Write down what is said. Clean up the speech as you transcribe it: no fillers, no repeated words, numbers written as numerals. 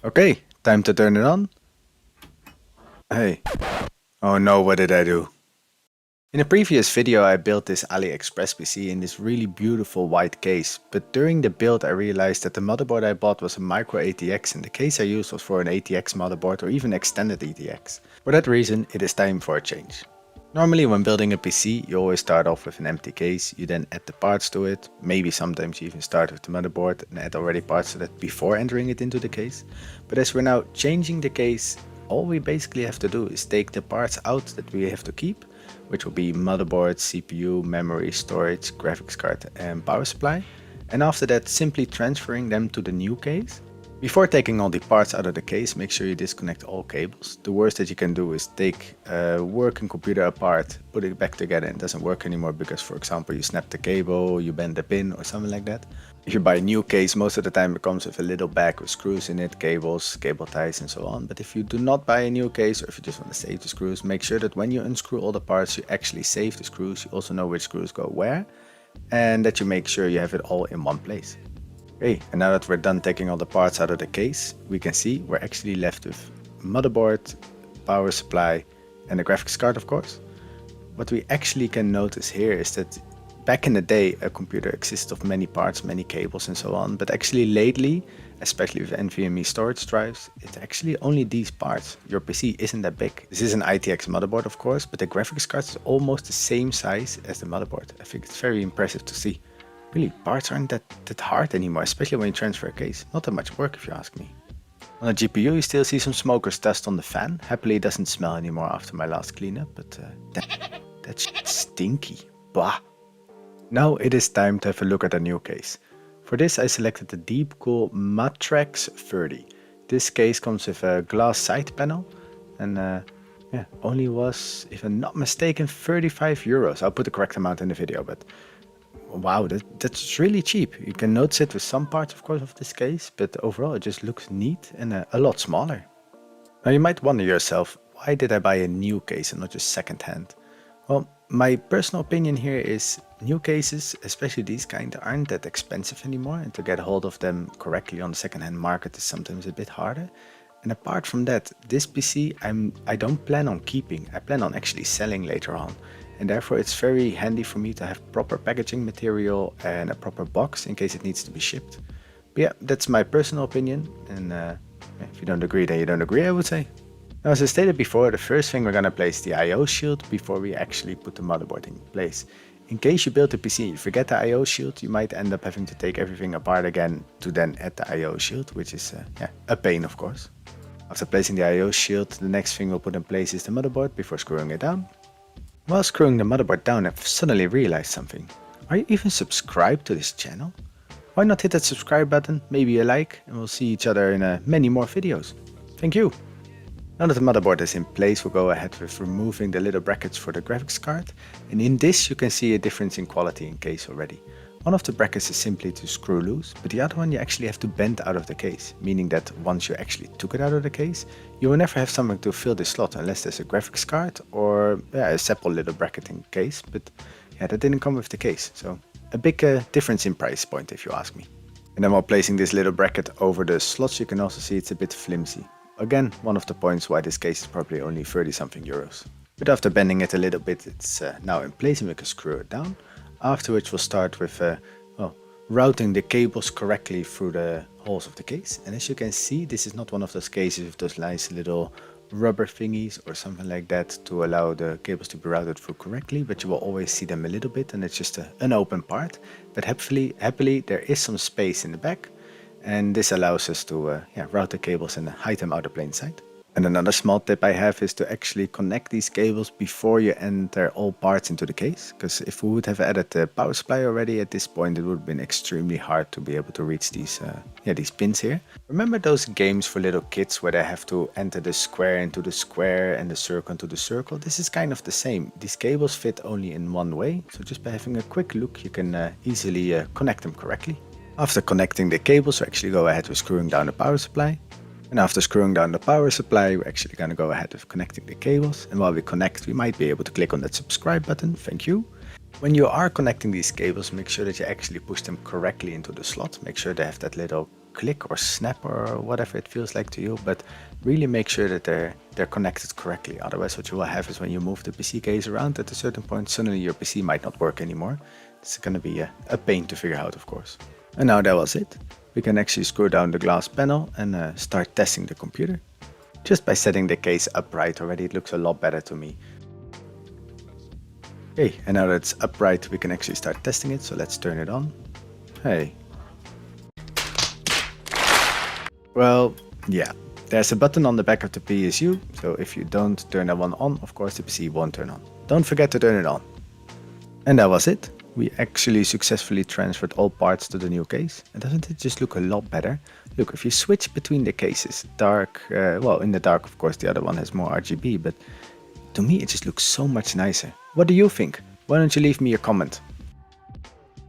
Okay, time to turn it on. Hey. Oh no, what did I do? In a previous video I built this AliExpress PC in this really beautiful white case, but during the build I realized that the motherboard I bought was a micro ATX and the case I used was for an ATX motherboard or even extended ATX. For that reason it is time for a change. Normally when building a PC you always start off with an empty case, you then add the parts to it, maybe sometimes you even start with the motherboard and add already parts to that before entering it into the case. But as we're now changing the case, all we basically have to do is take the parts out that we have to keep, which will be motherboard, CPU, memory, storage, graphics card and power supply, and after that simply transferring them to the new case. Before taking all the parts out of the case, make sure you disconnect all cables. The worst that you can do is take a working computer apart, put it back together and it doesn't work anymore because, for example, you snap the cable, you bend the pin or something like that. If you buy a new case, most of the time it comes with a little bag with screws in it, cables, cable ties and so on. But if you do not buy a new case or if you just want to save the screws, make sure that when you unscrew all the parts, you actually save the screws. You also know which screws go where and that you make sure you have it all in one place. Okay, and now that we're done taking all the parts out of the case, we can see we're actually left with motherboard, power supply and the graphics card, of course. What we actually can notice here is that back in the day a computer existed of many parts, many cables and so on, but actually lately, especially with NVMe storage drives, it's actually only these parts. Your PC isn't that big. This is an ITX motherboard of course, but the graphics card is almost the same size as the motherboard. I think it's very impressive to see. Really, parts aren't that hard anymore, especially when you transfer a case. Not that much work if you ask me. On the GPU you still see some smoker's dust on the fan. Happily it doesn't smell anymore after my last cleanup, but that's stinky. Blah. Now it is time to have a look at a new case. For this I selected the Deepcool Matrexx 30. This case comes with a glass side panel and only was, if I'm not mistaken, 35 euros. I'll put the correct amount in the video, but wow, that's really cheap. You can notice it with some parts of course of this case, but overall it just looks neat and a lot smaller. Now you might wonder yourself, why did I buy a new case and not just second hand? Well, my personal opinion here is new cases, especially these kind, aren't that expensive anymore, and to get a hold of them correctly on the second-hand market is sometimes a bit harder. And apart from that, this PC I don't plan on keeping, I plan on actually selling later on. And therefore it's very handy for me to have proper packaging material and a proper box in case it needs to be shipped. But yeah, that's my personal opinion, and if you don't agree then you don't agree, I would say. Now, as I stated before, the first thing we're going to place the I/O shield before we actually put the motherboard in place. In case you build a PC and you forget the I/O shield, you might end up having to take everything apart again to then add the I/O shield, which is a pain of course. After placing the I/O shield, the next thing we'll put in place is the motherboard before screwing it down. While screwing the motherboard down, I've suddenly realized something. Are you even subscribed to this channel? Why not hit that subscribe button, maybe a like, and we'll see each other in many more videos. Thank you! Now that the motherboard is in place, we'll go ahead with removing the little brackets for the graphics card, and in this you can see a difference in quality in case already. One of the brackets is simply to screw loose, but the other one you actually have to bend out of the case, meaning that once you actually took it out of the case, you will never have something to fill this slot unless there's a graphics card or a separate little bracket in case, but yeah, that didn't come with the case, so a big difference in price point if you ask me. And then while placing this little bracket over the slots, you can also see it's a bit flimsy. Again, one of the points why this case is probably only 30 something euros. But after bending it a little bit, it's now in place and we can screw it down. After which we'll start with routing the cables correctly through the holes of the case. And as you can see, this is not one of those cases with those nice little rubber thingies or something like that to allow the cables to be routed through correctly, but you will always see them a little bit and it's just an open part. But happily there is some space in the back, and this allows us to route the cables and hide them out of plain sight. And another small tip I have is to actually connect these cables before you enter all parts into the case, because if we would have added the power supply already at this point, it would have been extremely hard to be able to reach these pins here. Remember those games for little kids where they have to enter the square into the square and the circle into the circle? This is kind of the same. These cables fit only in one way, so just by having a quick look you can easily connect them correctly. After connecting the cables, we actually go ahead with screwing down the power supply. And after screwing down the power supply, we're actually going to go ahead with connecting the cables. And while we connect, we might be able to click on that subscribe button. Thank you. When you are connecting these cables, make sure that you actually push them correctly into the slot. Make sure they have that little click or snap or whatever it feels like to you, but really make sure that they're connected correctly. Otherwise what you will have is when you move the PC case around at a certain point, suddenly your PC might not work anymore. It's going to be a pain to figure out, of course. And now that was it. We can actually screw down the glass panel and start testing the computer. Just by setting the case upright already, it looks a lot better to me. Okay, and now that it's upright, we can actually start testing it, so let's turn it on. Hey. Well, yeah, there's a button on the back of the PSU, so if you don't turn that one on, of course the PC won't turn on. Don't forget to turn it on. And that was it. We actually successfully transferred all parts to the new case. And doesn't it just look a lot better? Look, if you switch between the cases, dark, well, in the dark, of course, the other one has more RGB, but to me, it just looks so much nicer. What do you think? Why don't you leave me a comment?